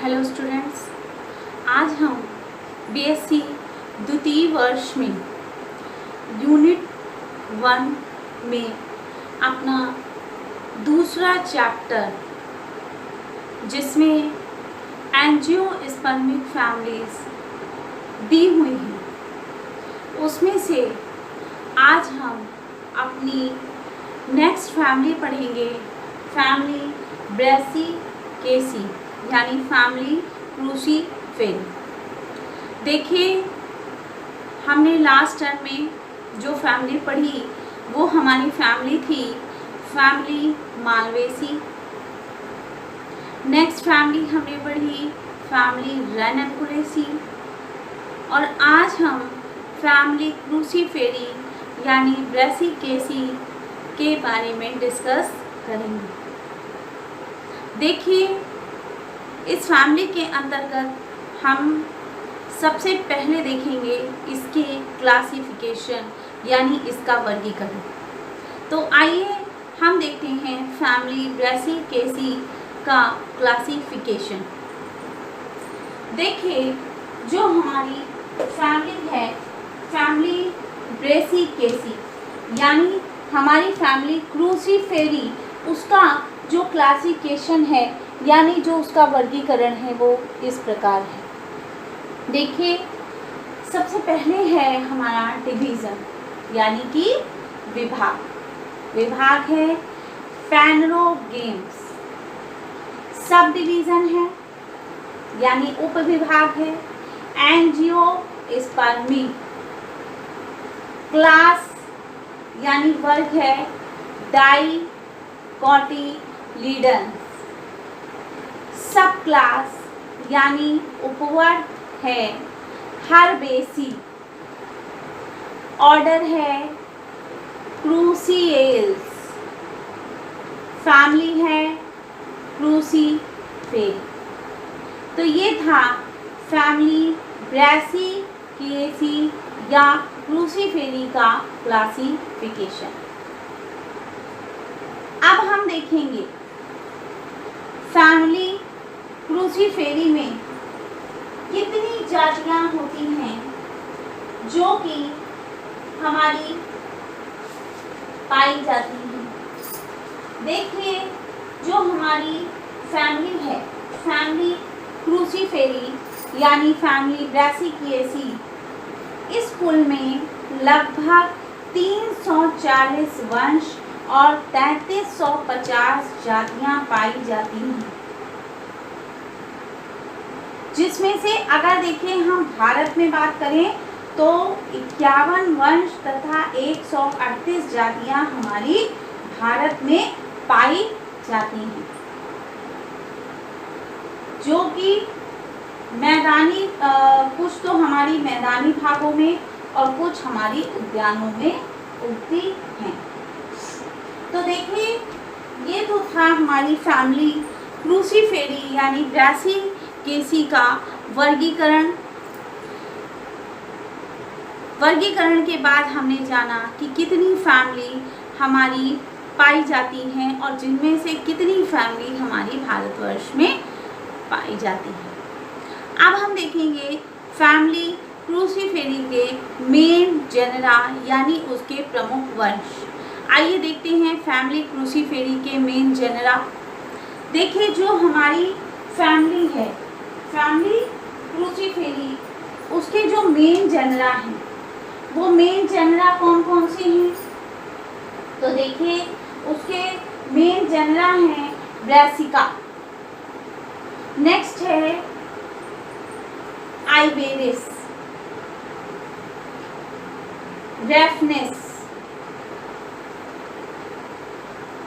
Hello students, आज हम BSc द्वितीय वर्ष में यूनिट 1 में अपना दूसरा चैप्टर जिसमें एंजियोस्पर्मिक फैमिलीज दी हुई हैं उसमें से आज हम अपनी नेक्स्ट फैमिली पढ़ेंगे, फैमिली ब्रैसिकेसी यानी फैमिली क्रूसीफेरी। देखिए, हमने लास्ट टर्म में जो फैमिली पढ़ी वो हमारी फैमिली थी फैमिली मालवेसी। नेक्स्ट फैमिली हमने पढ़ी फैमिली रैनकुलेसी और आज हम फैमिली क्रूसीफेरी यानी ब्रैसिकेसी के बारे में डिस्कस करेंगे। देखिए, इस फैमिली के अंतर्गत हम सबसे पहले देखेंगे इसके क्लासिफिकेशन यानी इसका वर्गीकरण। तो आइए हम देखते हैं फैमिली ब्रैसिकेसी का क्लासिफिकेशन। देखिए, जो हमारी फैमिली है फैमिली ब्रैसिकेसी यानी हमारी फैमिली क्रूसीफेरी, उसका जो क्लासिफिकेशन है यानी जो उसका वर्गीकरण है वो इस प्रकार है। देखिए, सबसे पहले है हमारा डिवीज़न यानी कि विभाग है फैनरोगेम्स। सब डिवीज़न है यानी उपविभाग है एंजियोस्पर्मी। क्लास यानी वर्ग है डाइकोटिलीडन्स। सब क्लास यानी उपवर्ग है हर्बेसी। ऑर्डर है क्रूसिएल्स। फैमिली है क्रूसीफेरी। तो ये था फैमिली ब्रैसिकेसी या क्रूसीफेरी का क्लासिफिकेशन। अब हम देखेंगे फैमिली क्रूसीफेरी में कितनी जातियां होती हैं जो कि हमारी पाई जाती हैं। देखिए, जो हमारी फैमिली है फैमिली क्रूसीफेरी यानी फैमिली ब्रैसिकेसी, इस कुल में लगभग 340 वंश और 3350 जातियां पाई जाती हैं, जिसमें से अगर देखें हम भारत में बात करें तो 51 वंश तथा 138 जातियां हमारी भारत में पाई जाती हैं, जो कि मैदानी कुछ तो हमारी मैदानी भागों में और कुछ हमारी उद्यानों में उगती हैं। तो देखिए, ये तो था हमारी फैमिली क्रूसीफेरी यानी ब्रैसिकेसी का वर्गीकरण के बाद हमने जाना कि कितनी फैमिली हमारी पाई जाती हैं और जिनमें से कितनी फैमिली हमारी भारतवर्ष में पाई जाती है। अब हम देखेंगे फैमिली क्रूसीफेरी के मेन जेनरा यानी उसके प्रमुख वंश। आइए देखते हैं फैमिली क्रूसीफेरी के मेन जेनरा। देखिए, जो हमारी फैमिली है फैमिली क्रूसीफेरी, उसके जो मेन जेनरा हैं वो मेन जेनरा कौन कौन से हैं? तो देखिए, उसके मेन जेनरा हैं ब्रैसिका, नेक्स्ट है आइबेरिस, रेफनेस,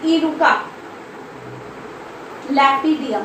इरुका, लैपिडियम।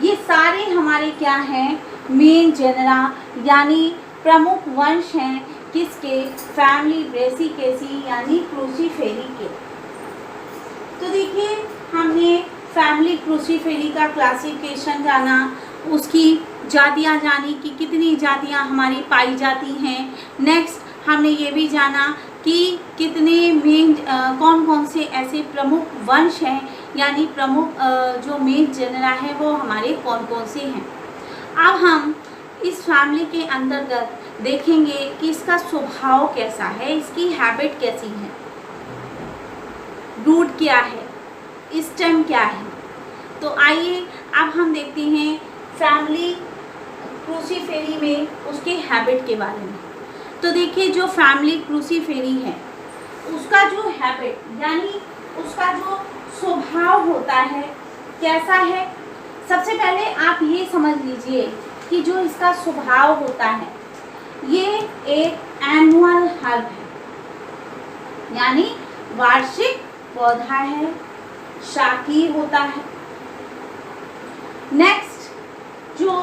ये सारे हमारे क्या हैं? मेन जेनरा यानी प्रमुख वंश हैं किसके? फैमिली ब्रैसिकेसी यानी क्रूसीफेरी के। तो देखिए, हमने फैमिली क्रूसीफेरी का क्लासिफिकेशन जाना, उसकी जातियां जानी कि कितनी जातियां हमारी पाई जाती हैं। नेक्स्ट हमने ये भी जाना कि कितने मेन कौन कौन से ऐसे प्रमुख वंश हैं यानी प्रमुख जो मेन जनरा है वो हमारे कौन कौन से हैं। अब हम इस फैमिली के अंतर्गत देखेंगे कि इसका स्वभाव कैसा है, इसकी हैबिट कैसी है, रूट क्या है, स्टेम क्या है। तो आइए अब हम देखते हैं फैमिली क्रूसीफेरी में उसके हैबिट के बारे में। तो देखिए जो फैमिली क्रूसीफेरी है उसका जो हैबिट यानी उसका जो स्वभाव होता है कैसा है। सबसे पहले आप ये समझ लीजिए कि जो इसका स्वभाव होता है ये एक एनुअल हर्ब है, यानी वार्षिक पौधा है, शाकी होता है। नेक्स्ट जो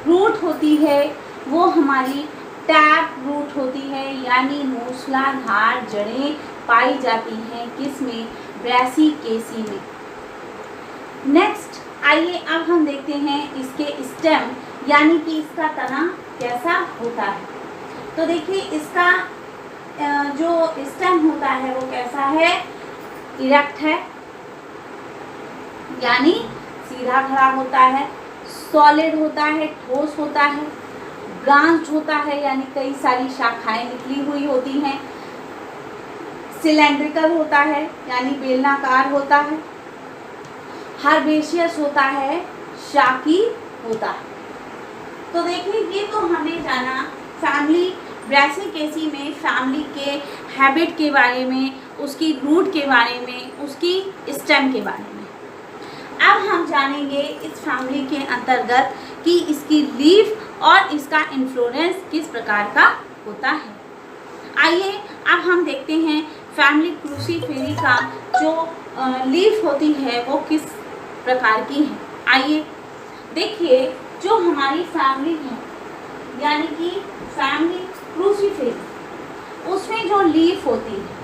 रूट होती है वो हमारी टैप रूट होती है, यानी मूसलाधार जड़ें पाई जाती हैं किसमें, ब्रैसिकेसी में। नेक्स्ट आइए अब हम देखते हैं इसके स्टेम यानी कि इसका तना कैसा होता है। तो देखिए इसका जो स्टेम होता है वो कैसा है, इरेक्ट है यानी सीधा खड़ा होता है, सॉलिड होता है, ठोस होता है, ब्रांच होता है यानी कई सारी शाखाएं निकली हुई होती हैं, सिलेंड्रिकल होता है यानी बेलनाकार होता है, हर्बेशियस होता है, शाकी होता है। तो देखिए ये तो हमने जाना फैमिली ब्रैसिकेसी में फैमिली के हैबिट के बारे में, उसकी रूट के बारे में, उसकी स्टेम के बारे में। अब हम जानेंगे इस फैमिली के अंतर्गत कि इसकी लीफ और इसका इन्फ्लोरेंस किस प्रकार का होता है। आइए अब हम देखते हैं फैमिली क्रूसीफेरी का जो लीफ होती है वो किस प्रकार की है। आइए देखिए जो हमारी फैमिली है यानी कि फैमिली क्रूसीफेरी उसमें जो लीफ होती है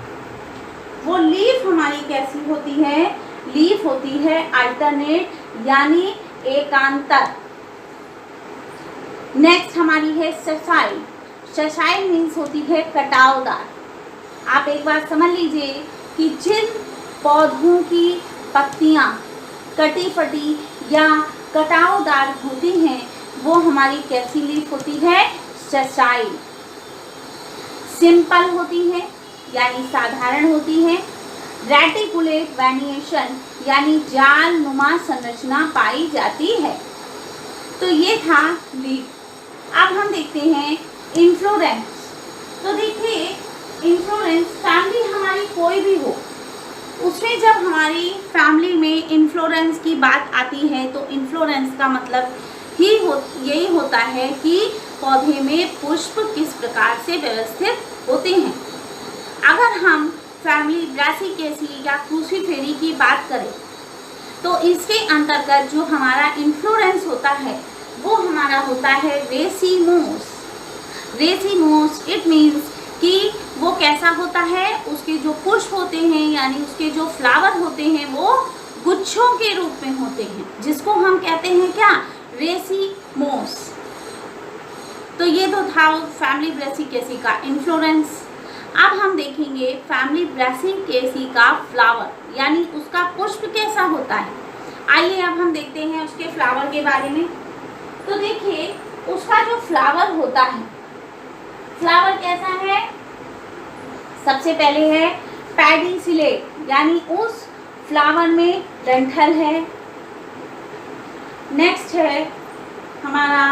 वो लीफ हमारी कैसी होती है, लीफ होती है अल्टरनेट यानी एकांतर। नेक्स्ट हमारी है सेसाइल, सेसाइल मीन्स होती है कटावदार। आप एक बार समझ लीजिए कि जिन पौधों की पत्तियां कटी फटी या कटावदार होती हैं वो हमारी कैसी लीफ होती है, सेसाइल। सिंपल होती है यानी साधारण होती है, रेटिकुलेट वेनिएशन यानी जाल नुमा संरचना पाई जाती है। तो ये था लीफ। अब हम देखते हैं इन्फ्लोरेंस। तो देखिए इन्फ्लोरेंस फैमिली हमारी कोई भी हो उसमें जब हमारी फैमिली में इन्फ्लोरेंस की बात आती है तो इन्फ्लोरेंस का मतलब ही यही होता है कि पौधे में पुष्प किस प्रकार से व्यवस्थित होते हैं। अगर हम फैमिली ब्रैसिकेसी या क्रूसीफेरी की बात करें तो इसके अंतर्गत जो हमारा इन्फ्लोरेंस होता है वो हमारा होता है रेसिमोस। रेसिमोस इट मीन्स कि वो कैसा होता है, उसके जो पुष्प होते हैं यानी उसके जो फ्लावर होते हैं वो गुच्छों के रूप में होते हैं, जिसको हम कहते हैं क्या, रेसिमोस। तो ये तो था फैमिली ब्रैसिकेसी का इन्फ्लोरेंस। अब हम देखेंगे फैमिली ब्रैसिकेसी का फ्लावर यानी उसका पुष्प कैसा होता है। आइए अब हम देखते हैं उसके फ्लावर के बारे में। तो देखिए उसका जो फ्लावर होता है, फ्लावर कैसा है, सबसे पहले है पैडिसिलेट यानी उस फ्लावर में डंठल है। नेक्स्ट है हमारा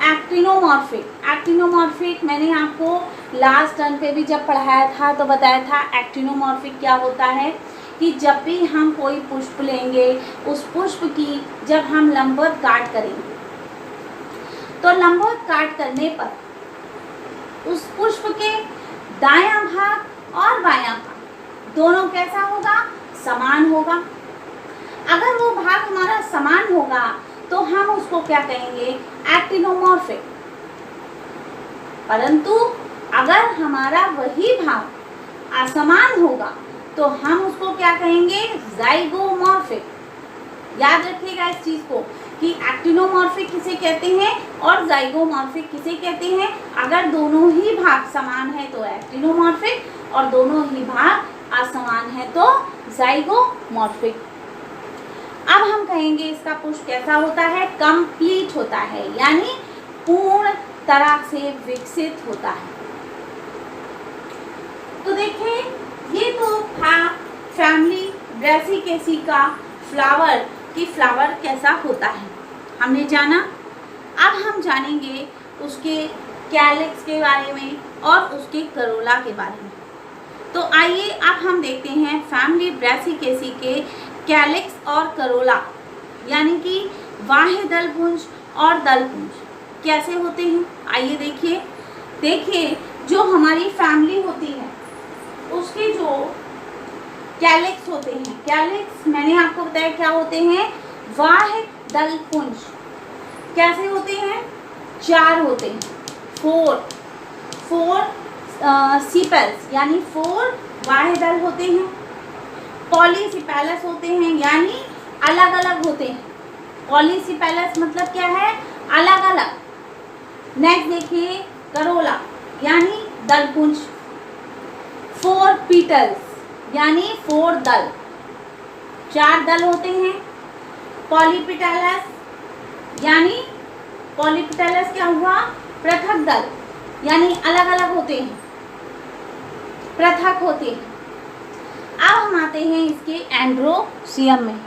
एक्टिनोमॉर्फिक। एक्टिनोमॉर्फिक मैंने आपको लास्ट टर्न पे भी जब पढ़ाया था तो बताया था एक्टिनोमॉर्फिक क्या होता है कि जब भी हम कोई पुष्प लेंगे उस पुष्प की जब हम लंबवत काट करेंगे तो लंबवत काट करने पर उस पुष्प के दायां भाग और बायां भाग दोनों कैसा होगा, समान होगा। अगर वो भाग हमारा समान होगा तो हम उसको क्या कहेंगे, एक्टिनोमॉर्फिक। परंतु अगर हमारा वही भाग असमान होगा तो हम उसको क्या कहेंगे, ज़ाइगोमॉर्फिक। याद रखिएगा इस चीज़ को कि एक्टिनोमॉर्फिक किसे कहते हैं और ज़ाइगोमॉर्फिक किसे कहते हैं। अगर दोनों ही भाग समान है तो एक्टिनोमॉर्फिक और दोनों ही भाग असमान है तो जाइगोमॉर्फिक। अब हम कहेंगे इसका पुष्प कैसा होता है, कंप्लीट होता है, यानी पूर्ण तरह से विकसित होता है। तो देखिए ये तो था फैमिली ब्रैसिकेसी का फ्लावर कि फ्लावर कैसा होता है, हमने जाना। अब हम जानेंगे उसके कैलिक्स के बारे में और उसके करोला के बारे में। तो आइए अब हम देखते हैं फैमिली ब्रैसिकेसी के कैलिक्स और करोला, यानी कि बाह्य दलपुंज और दलपुंज कैसे होते हैं। आइए देखिए जो हमारी फैमिली होती है उसके जो कैलिक्स होते हैं, कैलिक्स मैंने आपको बताया क्या होते हैं, बाह्य दलपुंज कैसे होते हैं, 4 होते हैं, 4 सीपेल्स यानी 4 बाह्य दल होते हैं। पॉलीसिपेलस होते हैं यानी अलग अलग होते हैं। पॉलीसिपेलस मतलब क्या है, अलग अलग। नेक्स्ट देखिए करोला यानी दलपुंज, 4 पीटल्स यानी 4 दल, 4 दल होते हैं। पॉलीपिटलस यानी पॉलीपिटलस क्या हुआ, पृथक दल, यानी अलग अलग होते हैं, पृथक होते हैं। अब हम आते हैं इसके एंड्रोसियम में।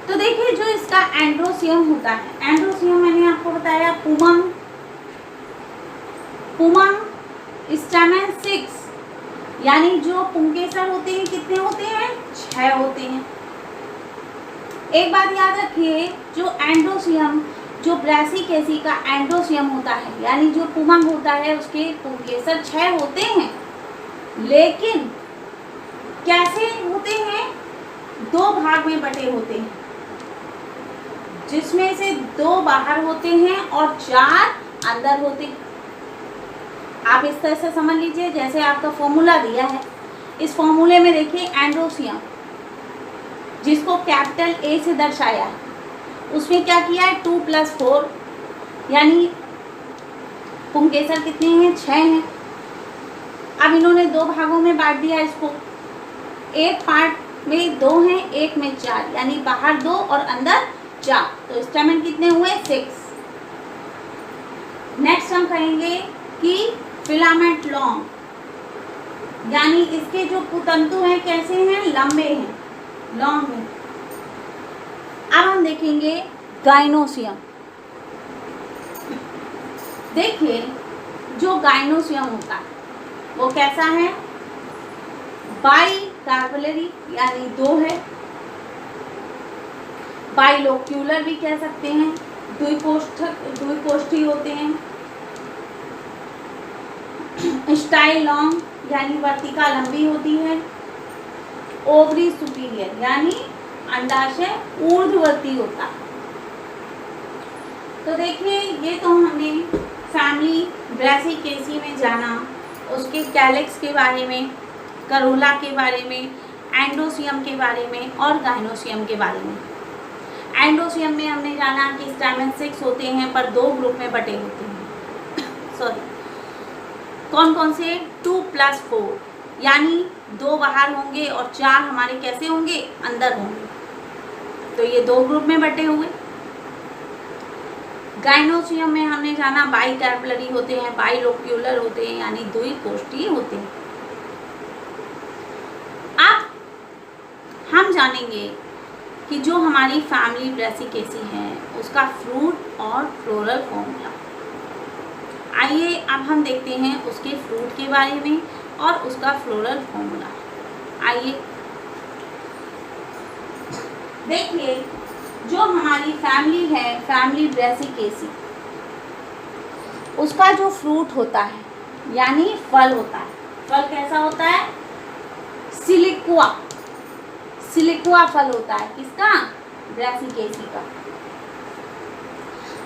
तो देखिए जो इसका एंड्रोसियम होता है, एंड्रोसियम मैंने आपको बताया पुमंग स्टैमेन 6, यानी जो पुंकेसर होते हैं कितने होते हैं, 6 होते हैं। एक बात याद रखिए, जो एंड्रोसियम जो ब्रैसिकेसी का एंड्रोसियम होता है यानी जो पुमंग होता है उसके पुंकेसर 6 होते हैं, लेकिन कैसे होते हैं, 2 भाग में बटे होते हैं, जिसमें से 2 बाहर होते हैं और 4 अंदर होते हैं। आप इस तरह से समझ लीजिए जैसे आपका फॉर्मूला दिया है, इस फॉर्मूले में देखिए एंड्रोसियम जिसको कैपिटल ए से दर्शाया है, उसमें क्या किया है 2 + 4, यानी पुंकेसर कितने हैं, 6 हैं। अब इन्होंने 2 भागों में बांट दिया इसको, एक पार्ट में 2 हैं, एक में 4, यानी बाहर 2 और अंदर 4, तो स्टैमेन कितने हुए, 6। नेक्स्ट हम कहेंगे कि फिलामेंट लॉन्ग, यानी इसके जो पुतंतु हैं कैसे हैं, लंबे हैं, लॉन्ग है। अब हम देखेंगे गाइनोसियम। देखिए जो गाइनोसियम होता है वो कैसा है, बाई कार्पेलरी यानी 2 है, बाइलोक्यूलर भी कह सकते हैं, द्विकोष्ठी होते हैं, स्टाइल लॉन्ग यानी वर्तिका लंबी होती है, ओवरी सुपीरियर यानी अंडाशय ऊर्ध्ववर्ती होता है। तो देखिए ये तो हमने फैमिली ब्रैसिकेसी में जाना, उसके कैलिक्स के बारे में, करोला के बारे में, एंडोसियम के बारे में और गाइनोसियम के बारे में। एंडोसियम में हमने जाना कि स्टैमेन 6 होते हैं पर 2 ग्रुप में बटे होते हैं सॉरी, कौन कौन से, 2 + 4, यानी 2 बाहर होंगे और 4 हमारे कैसे होंगे, अंदर होंगे, तो ये 2 ग्रुप में बटे हुए। गाइनोसियम में हमने जाना बाई कार्पेलरी होते हैं, बाइलोक्यूलर होते हैं, यानी द्विकोष्ठी होते हैं। अब हम जानेंगे कि जो हमारी फैमिली ब्रैसिकेसी है उसका फ्रूट और फ्लोरल फॉर्मूला। आइए अब हम देखते हैं उसके फ्रूट के बारे में और उसका फ्लोरल फॉर्मूला। आइए देखिए जो हमारी फैमिली है, फैमिली ब्रैसिकेसी, उसका जो फ्रूट होता है यानी फल होता है, फल कैसा होता है, सिलिकुआ फल होता है, किसका, ब्रैसिकेसी का।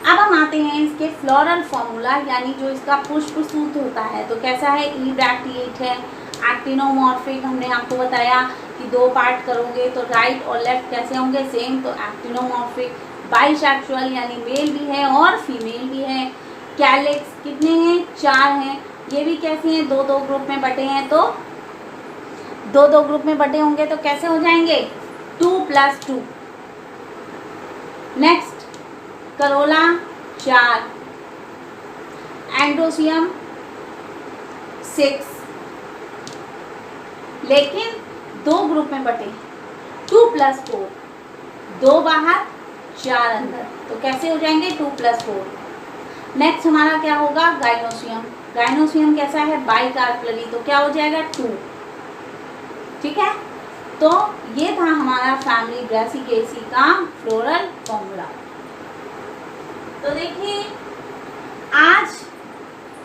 अब हम आते हैं इसके फ्लोरल फॉर्मूला, यानी जो इसका पुष्प सूत्र होता है तो कैसा है, इब्रैक्टिएट है, एक्टिनोमॉर्फिक। हमने आपको बताया कि 2 पार्ट करोगे तो राइट और लेफ्ट कैसे होंगे, सेम, तो एक्टिनोमॉर्फिक। बाइसेक्सुअल यानी मेल भी है और फीमेल भी है। कैलिक्स कितने हैं, 4 हैं, ये भी कैसी हैं, दो दो ग्रुप में बटे हैं, तो दो दो ग्रुप में बटे होंगे तो कैसे हो जाएंगे, 2+2। नेक्स्ट करोला 4, एंड्रोसियम 6, लेकिन दो ग्रुप में बटे, 2+4, 2 बाहर 4 अंदर, तो कैसे हो जाएंगे 2+4। नेक्स्ट हमारा क्या होगा, गाइनोसियम। गाइनोसियम कैसा है, बाइकार्पलरी, तो क्या हो जाएगा 2। ठीक है, तो ये था हमारा फैमिली ब्रासिकेसी का फ्लोरल फॉर्मूला। तो देखिए आज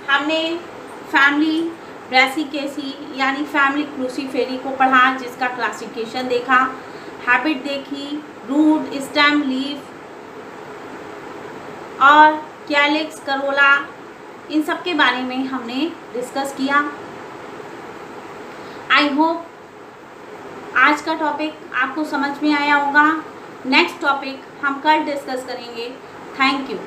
हमने फैमिली ब्रासिकेसी यानी फैमिली क्रूसीफेरी को पढ़ा, जिसका क्लासिफिकेशन देखा, हैबिट देखी, रूट, स्टेम, लीफ और कैलिक्स, करोला, इन सब के बारे में हमने डिस्कस किया। आई होप आज का टॉपिक आपको समझ में आया होगा। नेक्स्ट टॉपिक हम कल डिस्कस करेंगे। Thank you.